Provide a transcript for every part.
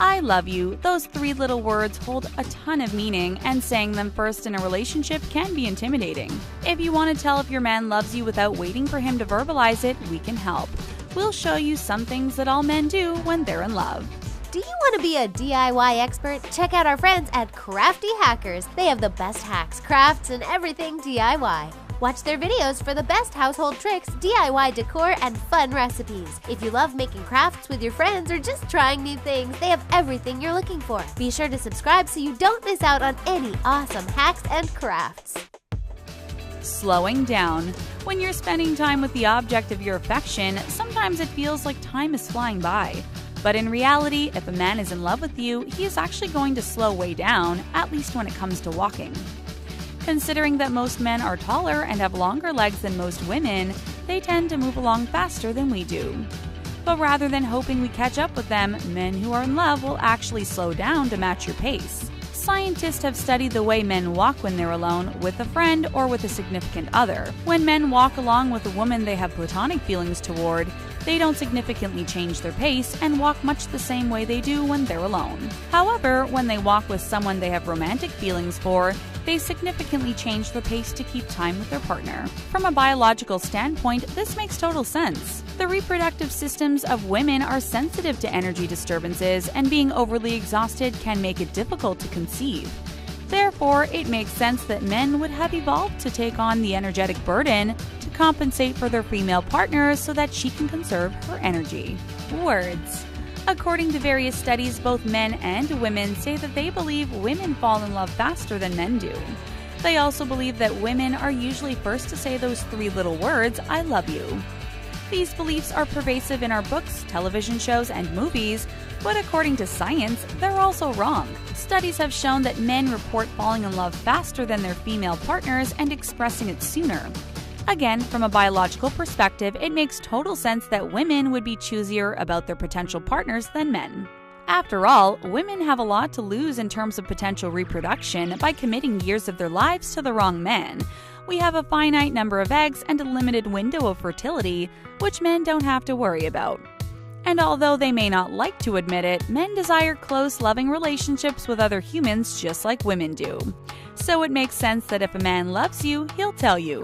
I love you. Those 3 little words hold a ton of meaning, and saying them first in a relationship can be intimidating. If you want to tell if your man loves you without waiting for him to verbalize it, we can help. We'll show you some things that all men do when they're in love. Do you want to be a DIY expert? Check out our friends at Crafty Hackers. They have the best hacks, crafts, and everything DIY. Watch their videos for the best household tricks, DIY decor, and fun recipes. If you love making crafts with your friends or just trying new things, they have everything you're looking for. Be sure to subscribe so you don't miss out on any awesome hacks and crafts. Slowing down. When you're spending time with the object of your affection, sometimes it feels like time is flying by. But in reality, if a man is in love with you, he is actually going to slow way down, at least when it comes to walking. Considering that most men are taller and have longer legs than most women, they tend to move along faster than we do. But rather than hoping we catch up with them, men who are in love will actually slow down to match your pace. Scientists have studied the way men walk when they're alone, with a friend, or with a significant other. When men walk along with a woman they have platonic feelings toward, they don't significantly change their pace and walk much the same way they do when they're alone. However, when they walk with someone they have romantic feelings for, they significantly change their pace to keep time with their partner. From a biological standpoint, this makes total sense. The reproductive systems of women are sensitive to energy disturbances, and being overly exhausted can make it difficult to conceive. Therefore, it makes sense that men would have evolved to take on the energetic burden to compensate for their female partners so that she can conserve her energy. Words. According to various studies, both men and women say that they believe women fall in love faster than men do. They also believe that women are usually first to say those 3 little words, I love you. These beliefs are pervasive in our books, television shows, and movies, but according to science, they're also wrong. Studies have shown that men report falling in love faster than their female partners and expressing it sooner. Again, from a biological perspective, it makes total sense that women would be choosier about their potential partners than men. After all, women have a lot to lose in terms of potential reproduction by committing years of their lives to the wrong men. We have a finite number of eggs and a limited window of fertility, which men don't have to worry about. And although they may not like to admit it, men desire close, loving relationships with other humans just like women do. So it makes sense that if a man loves you, he'll tell you.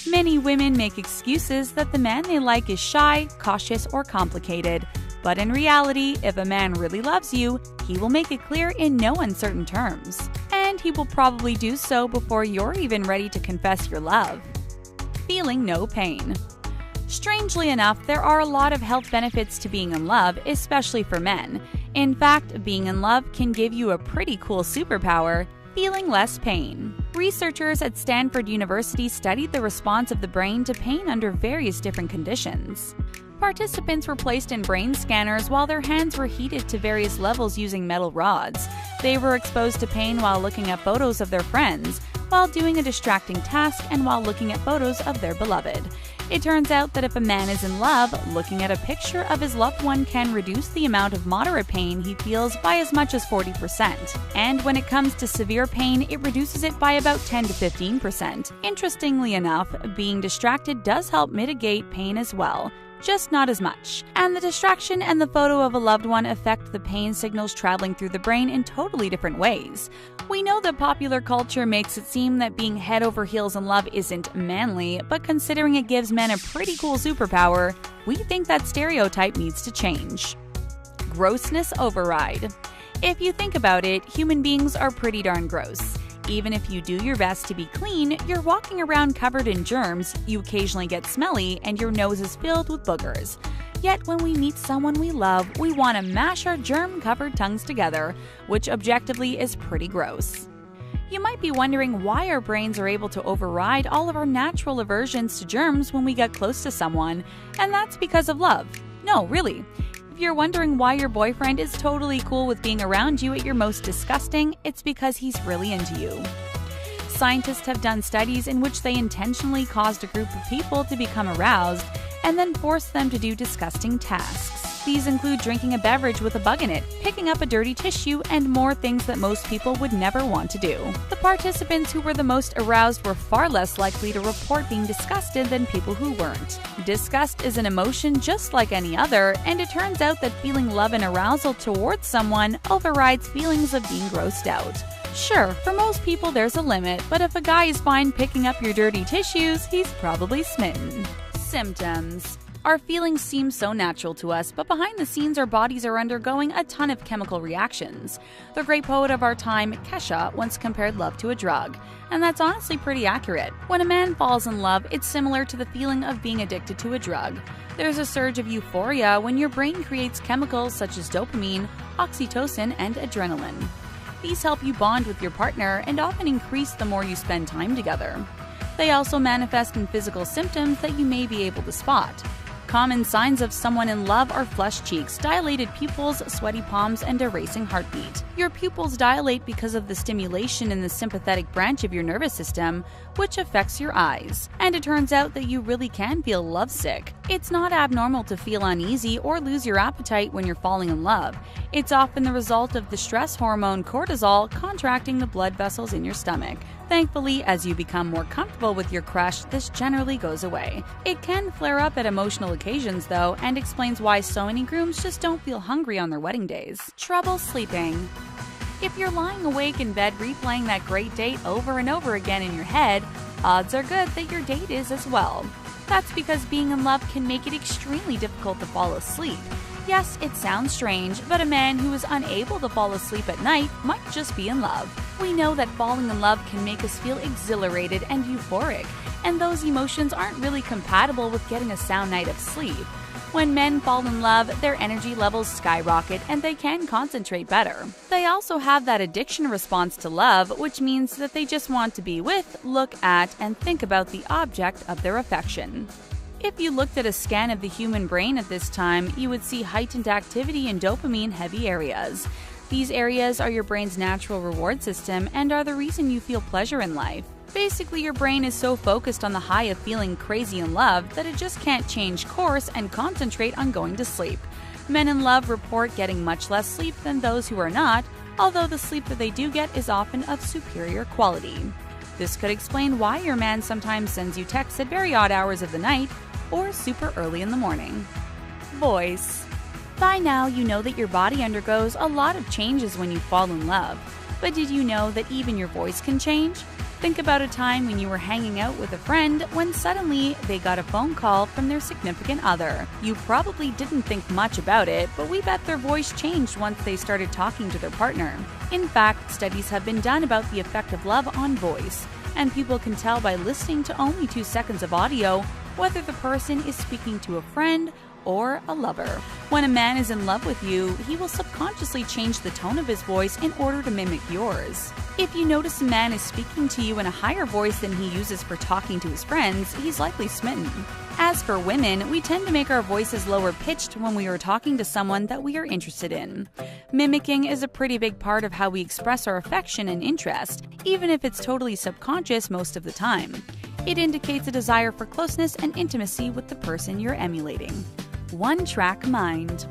Many women make excuses that the man they like is shy, cautious, or complicated. But in reality, if a man really loves you, he will make it clear in no uncertain terms. And he will probably do so before you're even ready to confess your love. Feeling no pain. Strangely enough, there are a lot of health benefits to being in love, especially for men. In fact, being in love can give you a pretty cool superpower: feeling less pain. Researchers at Stanford University studied the response of the brain to pain under various different conditions. Participants were placed in brain scanners while their hands were heated to various levels using metal rods. They were exposed to pain while looking at photos of their friends, while doing a distracting task, and while looking at photos of their beloved. It turns out that if a man is in love, looking at a picture of his loved one can reduce the amount of moderate pain he feels by as much as 40%. And when it comes to severe pain, it reduces it by about 10 to 15%. Interestingly enough, being distracted does help mitigate pain as well, just not as much. And the distraction and the photo of a loved one affect the pain signals traveling through the brain in totally different ways. We know that popular culture makes it seem that being head over heels in love isn't manly, but considering it gives men a pretty cool superpower, we think that stereotype needs to change. Grossness override. If you think about it, human beings are pretty darn gross. Even if you do your best to be clean, you're walking around covered in germs, you occasionally get smelly, and your nose is filled with boogers. Yet when we meet someone we love, we want to mash our germ-covered tongues together, which objectively is pretty gross. You might be wondering why our brains are able to override all of our natural aversions to germs when we get close to someone, and that's because of love. No, really. If you're wondering why your boyfriend is totally cool with being around you at your most disgusting, it's because he's really into you. Scientists have done studies in which they intentionally caused a group of people to become aroused and then forced them to do disgusting tasks. These include drinking a beverage with a bug in it, picking up a dirty tissue, and more things that most people would never want to do. The participants who were the most aroused were far less likely to report being disgusted than people who weren't. Disgust is an emotion just like any other, and it turns out that feeling love and arousal towards someone overrides feelings of being grossed out. Sure, for most people there's a limit, but if a guy is fine picking up your dirty tissues, he's probably smitten. Symptoms. Our feelings seem so natural to us, but behind the scenes our bodies are undergoing a ton of chemical reactions. The great poet of our time, Kesha, once compared love to a drug, and that's honestly pretty accurate. When a man falls in love, it's similar to the feeling of being addicted to a drug. There's a surge of euphoria when your brain creates chemicals such as dopamine, oxytocin, and adrenaline. These help you bond with your partner and often increase the more you spend time together. They also manifest in physical symptoms that you may be able to spot. Common signs of someone in love are flushed cheeks, dilated pupils, sweaty palms, and a racing heartbeat. Your pupils dilate because of the stimulation in the sympathetic branch of your nervous system, which affects your eyes. And it turns out that you really can feel lovesick. It's not abnormal to feel uneasy or lose your appetite when you're falling in love. It's often the result of the stress hormone cortisol contracting the blood vessels in your stomach. Thankfully, as you become more comfortable with your crush, this generally goes away. It can flare up at emotional occasions, though, and explains why so many grooms just don't feel hungry on their wedding days. Trouble sleeping. If you're lying awake in bed replaying that great date over and over again in your head, odds are good that your date is as well. That's because being in love can make it extremely difficult to fall asleep. Yes, it sounds strange, but a man who is unable to fall asleep at night might just be in love. We know that falling in love can make us feel exhilarated and euphoric, and those emotions aren't really compatible with getting a sound night of sleep. When men fall in love, their energy levels skyrocket and they can concentrate better. They also have that addiction response to love, which means that they just want to be with, look at, and think about the object of their affection. If you looked at a scan of the human brain at this time, you would see heightened activity in dopamine-heavy areas. These areas are your brain's natural reward system and are the reason you feel pleasure in life. Basically, your brain is so focused on the high of feeling crazy in love that it just can't change course and concentrate on going to sleep. Men in love report getting much less sleep than those who are not, although the sleep that they do get is often of superior quality. This could explain why your man sometimes sends you texts at very odd hours of the night or super early in the morning. Voice. By now, you know that your body undergoes a lot of changes when you fall in love. But did you know that even your voice can change? Think about a time when you were hanging out with a friend when suddenly they got a phone call from their significant other. You probably didn't think much about it, but we bet their voice changed once they started talking to their partner. In fact, studies have been done about the effect of love on voice, and people can tell by listening to only 2 seconds of audio whether the person is speaking to a friend or a lover. When a man is in love with you, he will subconsciously change the tone of his voice in order to mimic yours. If you notice a man is speaking to you in a higher voice than he uses for talking to his friends, he's likely smitten. As for women, we tend to make our voices lower pitched when we are talking to someone that we are interested in. Mimicking is a pretty big part of how we express our affection and interest, even if it's totally subconscious most of the time. It indicates a desire for closeness and intimacy with the person you're emulating. One-track mind.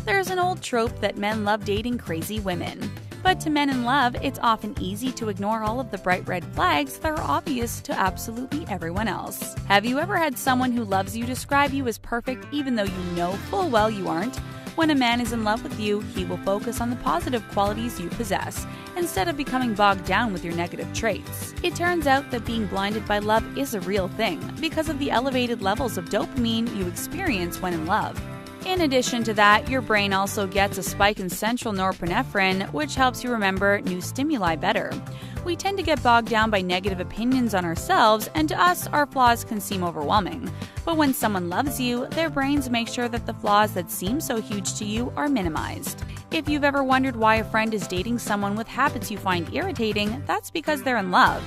There's an old trope that men love dating crazy women. But to men in love, it's often easy to ignore all of the bright red flags that are obvious to absolutely everyone else. Have you ever had someone who loves you describe you as perfect even though you know full well you aren't? When a man is in love with you, he will focus on the positive qualities you possess, instead of becoming bogged down with your negative traits. It turns out that being blinded by love is a real thing, because of the elevated levels of dopamine you experience when in love. In addition to that, your brain also gets a spike in central norepinephrine, which helps you remember new stimuli better. We tend to get bogged down by negative opinions on ourselves, and to us, our flaws can seem overwhelming. But when someone loves you, their brains make sure that the flaws that seem so huge to you are minimized. If you've ever wondered why a friend is dating someone with habits you find irritating, that's because they're in love.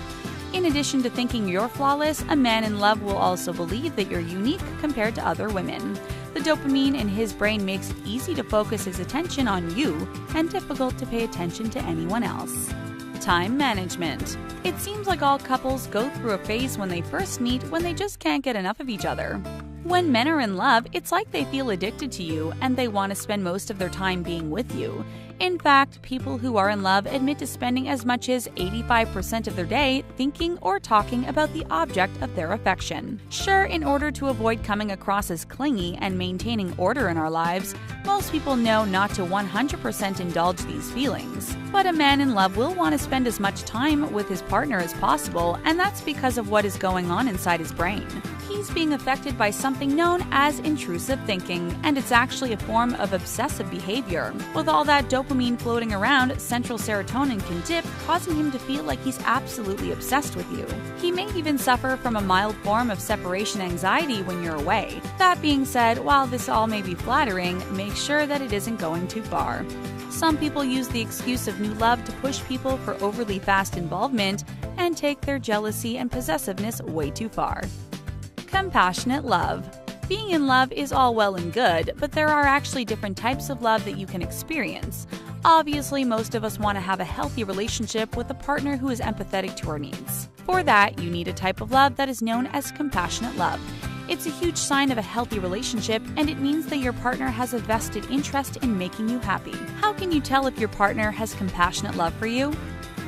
In addition to thinking you're flawless, a man in love will also believe that you're unique compared to other women. The dopamine in his brain makes it easy to focus his attention on you and difficult to pay attention to anyone else. Time management. It seems like all couples go through a phase when they first meet when they just can't get enough of each other. When men are in love, it's like they feel addicted to you and they want to spend most of their time being with you. In fact, people who are in love admit to spending as much as 85% of their day thinking or talking about the object of their affection. Sure, in order to avoid coming across as clingy and maintaining order in our lives, most people know not to 100% indulge these feelings. But a man in love will want to spend as much time with his partner as possible, and that's because of what is going on inside his brain. He's being affected by something known as intrusive thinking, and it's actually a form of obsessive behavior. With all that dopamine floating around, central serotonin can dip, causing him to feel like he's absolutely obsessed with you. He may even suffer from a mild form of separation anxiety when you're away. That being said, while this all may be flattering, make sure that it isn't going too far. Some people use the excuse of new love to push people for overly fast involvement and take their jealousy and possessiveness way too far. Compassionate love. Being in love is all well and good, but there are actually different types of love that you can experience. Obviously, most of us want to have a healthy relationship with a partner who is empathetic to our needs. For that, you need a type of love that is known as compassionate love. It's a huge sign of a healthy relationship, and it means that your partner has a vested interest in making you happy. How can you tell if your partner has compassionate love for you?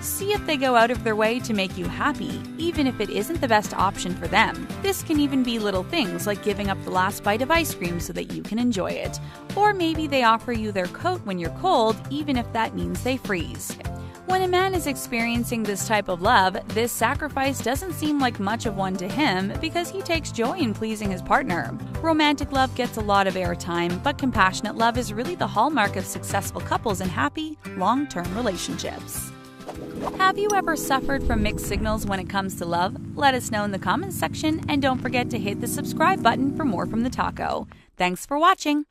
See if they go out of their way to make you happy, even if it isn't the best option for them. This can even be little things like giving up the last bite of ice cream so that you can enjoy it. Or maybe they offer you their coat when you're cold, even if that means they freeze. When a man is experiencing this type of love, this sacrifice doesn't seem like much of one to him because he takes joy in pleasing his partner. Romantic love gets a lot of airtime, but compassionate love is really the hallmark of successful couples and happy, long-term relationships. Have you ever suffered from mixed signals when it comes to love? Let us know in the comments section, and don't forget to hit the subscribe button for more from the taco. Thanks for watching!